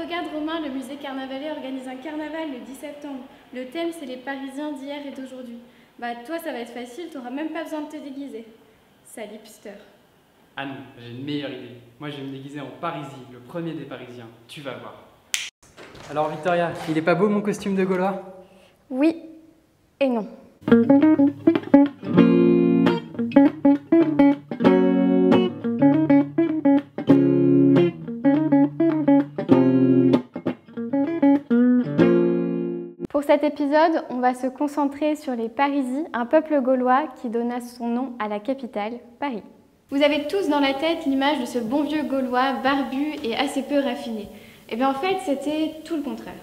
regarde Romain, le musée Carnavalet organise un carnaval le 10 septembre. Le thème, c'est les Parisiens d'hier et d'aujourd'hui. Bah toi, ça va être facile, t'auras même pas besoin de te déguiser. Sale hipster. Ah non, j'ai une meilleure idée. Moi, je vais me déguiser en Parisie, le premier des Parisiens. Tu vas voir. Alors Victoria, il est pas beau mon costume de Gaulois? Oui et non. Pour cet épisode, on va se concentrer sur les Parisis, un peuple gaulois qui donna son nom à la capitale, Paris. Vous avez tous dans la tête l'image de ce bon vieux Gaulois barbu et assez peu raffiné. Eh bien en fait, c'était tout le contraire.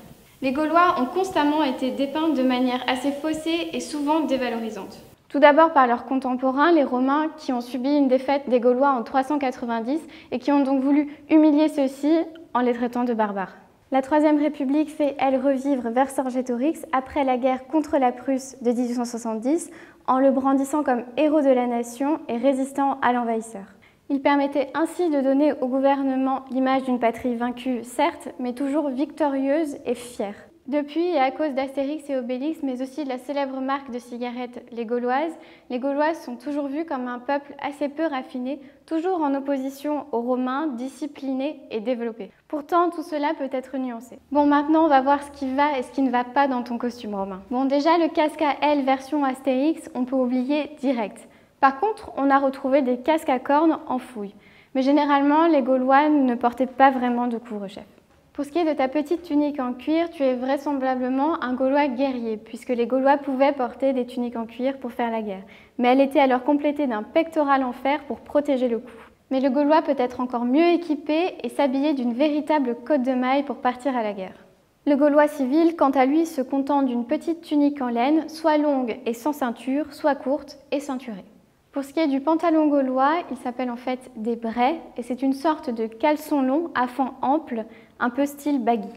Les Gaulois ont constamment été dépeints de manière assez faussée et souvent dévalorisante. Tout d'abord par leurs contemporains, les Romains, qui ont subi une défaite des Gaulois en 390 et qui ont donc voulu humilier ceux-ci en les traitant de barbares. La Troisième République fait, elle, revivre Vercingétorix après la guerre contre la Prusse de 1870 en le brandissant comme héros de la nation et résistant à l'envahisseur. Il permettait ainsi de donner au gouvernement l'image d'une patrie vaincue, certes, mais toujours victorieuse et fière. Depuis, et à cause d'Astérix et Obélix, mais aussi de la célèbre marque de cigarettes Les Gauloises sont toujours vus comme un peuple assez peu raffiné, toujours en opposition aux Romains, disciplinés et développés. Pourtant, tout cela peut être nuancé. Bon, maintenant, on va voir ce qui va et ce qui ne va pas dans ton costume, Romain. Bon, déjà, le casque à aile version Astérix, on peut oublier direct. Par contre, on a retrouvé des casques à cornes en fouille. Mais généralement, les Gaulois ne portaient pas vraiment de couvre-chef. Pour ce qui est de ta petite tunique en cuir, tu es vraisemblablement un Gaulois guerrier, puisque les Gaulois pouvaient porter des tuniques en cuir pour faire la guerre. Mais elle était alors complétée d'un pectoral en fer pour protéger le cou. Mais le Gaulois peut être encore mieux équipé et s'habiller d'une véritable cotte de maille pour partir à la guerre. Le Gaulois civil, quant à lui, se contente d'une petite tunique en laine, soit longue et sans ceinture, soit courte et ceinturée. Pour ce qui est du pantalon gaulois, il s'appelle en fait des braies et c'est une sorte de caleçon long à fend ample, un peu style baggy.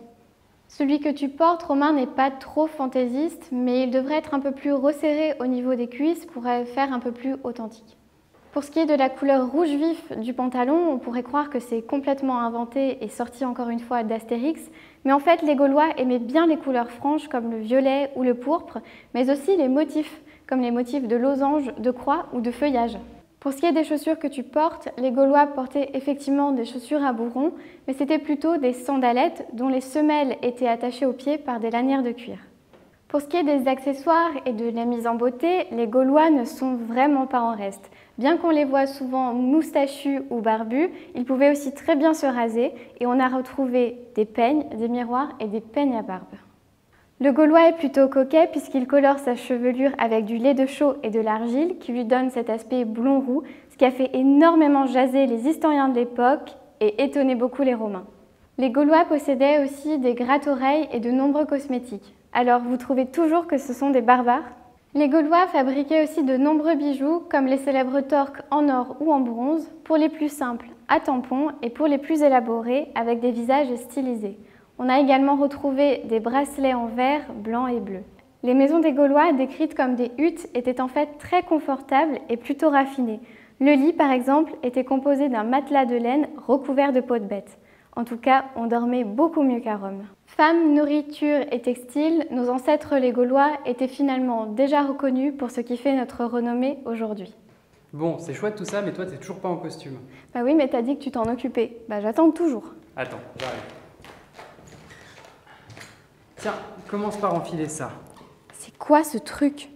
Celui que tu portes, Romain, n'est pas trop fantaisiste, mais il devrait être un peu plus resserré au niveau des cuisses pour faire un peu plus authentique. Pour ce qui est de la couleur rouge vif du pantalon, on pourrait croire que c'est complètement inventé et sorti encore une fois d'Astérix, mais en fait les Gaulois aimaient bien les couleurs franches comme le violet ou le pourpre, mais aussi les motifs, comme les motifs de losange, de croix ou de feuillage. Pour ce qui est des chaussures que tu portes, les Gaulois portaient effectivement des chaussures à bourrons, mais c'était plutôt des sandalettes dont les semelles étaient attachées aux pieds par des lanières de cuir. Pour ce qui est des accessoires et de la mise en beauté, les Gaulois ne sont vraiment pas en reste. Bien qu'on les voit souvent moustachus ou barbus, ils pouvaient aussi très bien se raser et on a retrouvé des peignes, des miroirs et des peignes à barbe. Le Gaulois est plutôt coquet puisqu'il colore sa chevelure avec du lait de chaux et de l'argile qui lui donne cet aspect blond-roux, ce qui a fait énormément jaser les historiens de l'époque et étonner beaucoup les Romains. Les Gaulois possédaient aussi des gratte-oreilles et de nombreux cosmétiques. Alors vous trouvez toujours que ce sont des barbares? Les Gaulois fabriquaient aussi de nombreux bijoux comme les célèbres torques en or ou en bronze, pour les plus simples à tampons et pour les plus élaborés avec des visages stylisés. On a également retrouvé des bracelets en verre, blanc et bleu. Les maisons des Gaulois, décrites comme des huttes, étaient en fait très confortables et plutôt raffinées. Le lit, par exemple, était composé d'un matelas de laine recouvert de peau de bête. En tout cas, on dormait beaucoup mieux qu'à Rome. Femmes, nourriture et textiles, nos ancêtres les Gaulois étaient finalement déjà reconnus pour ce qui fait notre renommée aujourd'hui. Bon, c'est chouette tout ça, mais toi, t'es toujours pas en costume. Bah oui, mais t'as dit que tu t'en occupais. Bah j'attends toujours. Attends, j'arrive. Tiens, commence par enfiler ça. C'est quoi ce truc?